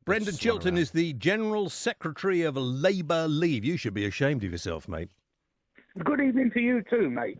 Brendan Chilton is the General Secretary of Labour Leave. You should be ashamed of yourself, mate. Good evening to you too, mate.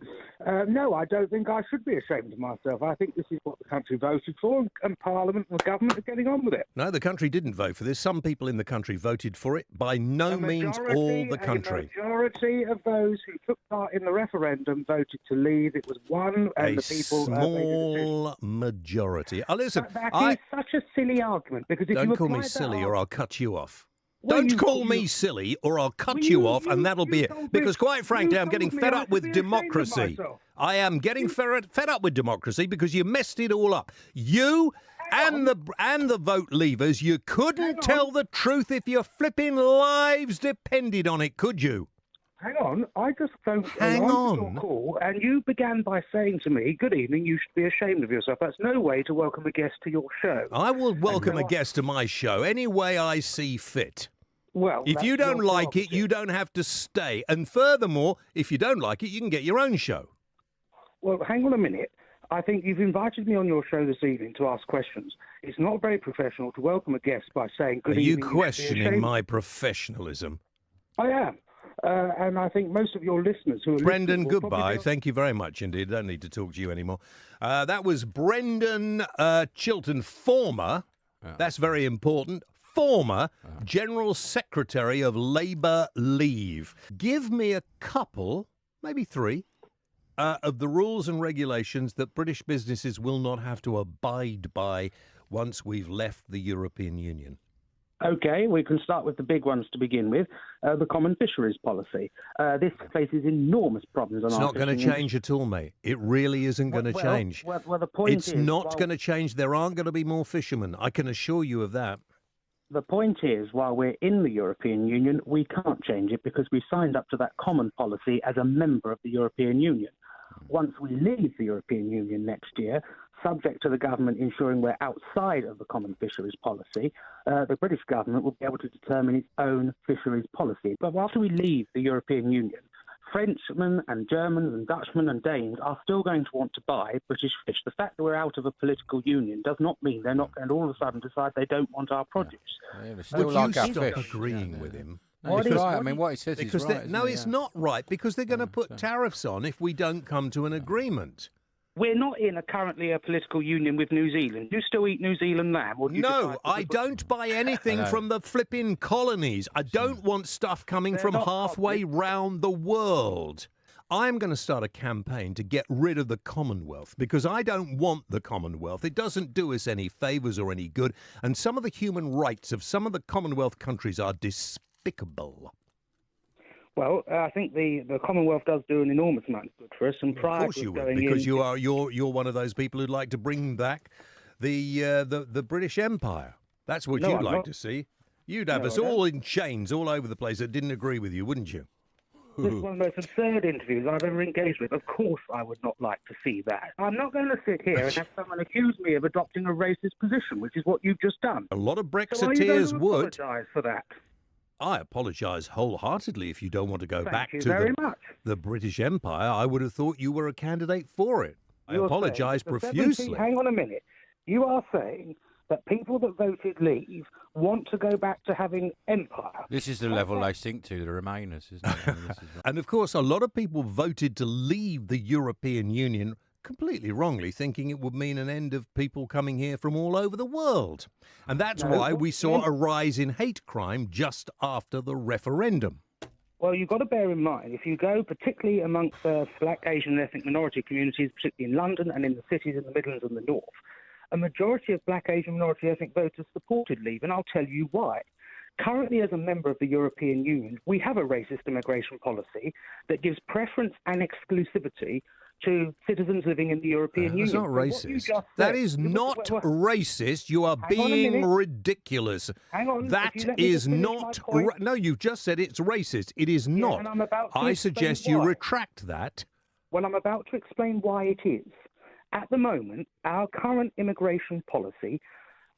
No, I don't think I should be ashamed of myself. I think this is what the country voted for, and Parliament and the government are getting on with it. No, the country didn't vote for this. Some people in the country voted for it. By no means all the country. A majority of those who took part in the referendum voted to leave. It was one, and the people... small majority. Listen, that is such a silly argument, because if don't call me silly or I'll cut you off. Don't call me silly or I'll cut you off and that'll be it. Because quite frankly, I'm getting fed up with democracy. I am getting fed up with democracy because you messed it all up. You and the vote leavers, you couldn't tell the truth if your flipping lives depended on it, could you? Hang on, I just don't hang on. Your call, and you began by saying to me, "Good evening, you should be ashamed of yourself." That's no way to welcome a guest to your show. I will welcome a guest to my show any way I see fit. Well, if you don't like it, you don't have to stay. And furthermore, if you don't like it, you can get your own show. Well, hang on a minute. I think you've invited me on your show this evening to ask questions. It's not very professional to welcome a guest by saying, "Good evening." Are you questioning my professionalism? I am. And I think most of your listeners who are Brendan, goodbye. Thank you very much indeed. Don't need to talk to you anymore. That was Brendan Chilton, former, that's very important, former General Secretary of Labour Leave. Give me a couple, maybe three, of the rules and regulations that British businesses will not have to abide by once we've left the European Union. OK, we can start with the big ones to begin with. The Common Fisheries Policy. This faces enormous problems. It's not going to change at all, mate. It really isn't going to change. Well, the point is... It's not going to change. There aren't going to be more fishermen. I can assure you of that. The point is, while we're in the European Union, we can't change it because we signed up to that common policy as a member of the European Union. Once we leave the European Union next year, subject to the government ensuring we're outside of the common fisheries policy, the British government will be able to determine its own fisheries policy. But after we leave the European Union, Frenchmen and Germans and Dutchmen and Danes are still going to want to buy British fish. The fact that we're out of a political union does not mean they're not going to all of a sudden decide they don't want our produce. Would you stop agreeing with him? No, it's right. I mean, what he says is right. No, it's not right, because they're going to put tariffs on if we don't come to an agreement. We're not in currently a political union with New Zealand. Do you still eat New Zealand lamb? Or do you no, I don't buy anything from the flipping colonies. I don't want stuff coming from halfway round the world. I'm going to start a campaign to get rid of the Commonwealth because I don't want the Commonwealth. It doesn't do us any favours or any good. And some of the human rights of some of the Commonwealth countries are despicable. Well, I think the Commonwealth does do an enormous amount of good for us. And prior of course you would, because you're one of those people who'd like to bring back the British Empire. That's what you'd like to see. You'd have us all in chains all over the place that didn't agree with you, wouldn't you? This is one of the most absurd interviews I've ever engaged with. Of course I would not like to see that. I'm not going to sit here and have someone accuse me of adopting a racist position, which is what you've just done. A lot of Brexiteers would. Apologise for that. I apologise wholeheartedly if you don't want to go back to the British Empire. I would have thought you were a candidate for it. I apologise profusely. Hang on a minute. You are saying that people that voted leave want to go back to having empire. This is the level they sink to, the Remainers, isn't it? And of course, a lot of people voted to leave the European Union completely wrongly, thinking it would mean an end of people coming here from all over the world. And that's why we saw a rise in hate crime just after the referendum. Well, you've got to bear in mind, if you go particularly amongst black, Asian and ethnic minority communities, particularly in London and in the cities in the Midlands and the North, a majority of black, Asian, minority ethnic voters supported leave, and I'll tell you why. Currently, as a member of the European Union, we have a racist immigration policy that gives preference and exclusivity to citizens living in the European Union. That's not racist. That is not racist. You are being ridiculous. Hang on. That is not... No, you've just said it's racist. It is not. I suggest you retract that. Well, I'm about to explain why it is. At the moment, our current immigration policy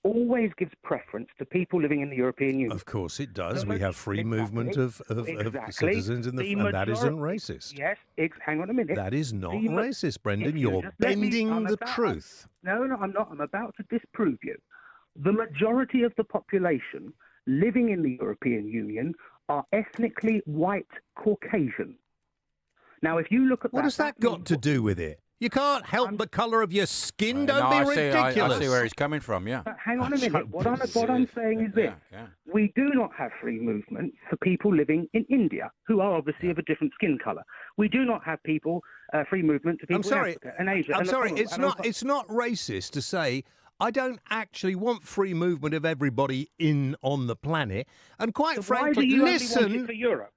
always gives preference to people living in the European Union. Of course it does. We have free movement of citizens, and that isn't racist. Yes, hang on a minute. That is not racist, Brendan. You're bending the truth. No, I'm not. I'm about to disprove you. The majority of the population living in the European Union are ethnically white Caucasian. Now, if you look at What has that got to do with it? You can't help the colour of your skin. Don't be ridiculous. I see where he's coming from, yeah. Hang on a minute. What I'm saying is this. We do not have free movement for people living in India, who are obviously of a different skin colour. We do not have free movement to people in Africa and Asia. I'm sorry, it's not racist to say I don't actually want free movement of everybody on the planet. And quite frankly, why do you listen. Only want it for Europe?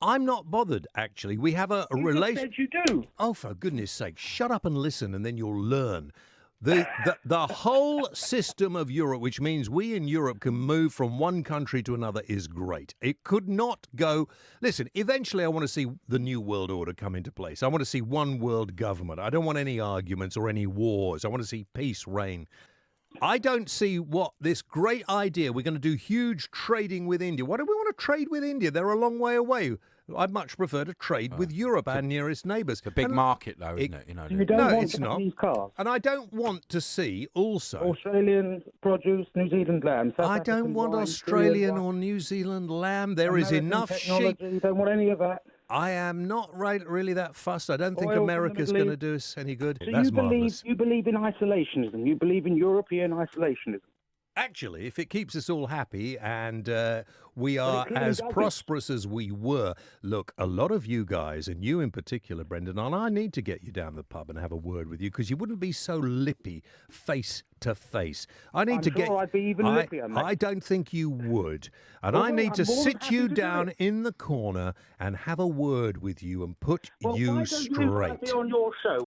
I'm not bothered, actually. We have a relation. You said you do. Oh, for goodness sake, shut up and listen, and then you'll learn. The whole system of Europe, which means we in Europe can move from one country to another, is great. It could not go. Listen, eventually I want to see the New World Order come into place. I want to see one world government. I don't want any arguments or any wars. I want to see peace reign. I don't see what this great idea, we're going to do huge trading with India. Why do we want to trade with India? They're a long way away. I'd much prefer to trade with Europe, our nearest neighbours. It's a big market, though, isn't it? You don't want it's not. Japanese cars. And I don't want to see also... Australian produce, New Zealand lamb. I don't want Australian or New Zealand lamb. There is enough sheep. You don't want any of that. I am not really that fussed. I don't think America's going to do us any good. So That's marvellous. You believe in isolationism. You believe in European isolationism. Actually, if it keeps us all happy and we are as prosperous as we were, look, a lot of you guys, and you in particular, Brendan, and I need to get you down the pub and have a word with you because you wouldn't be so lippy face to face. I'm sure I'd be even lippier, mate. I don't think you would. And I need to sit you down in the corner and have a word with you and put you straight. Why don't you invite me on your show?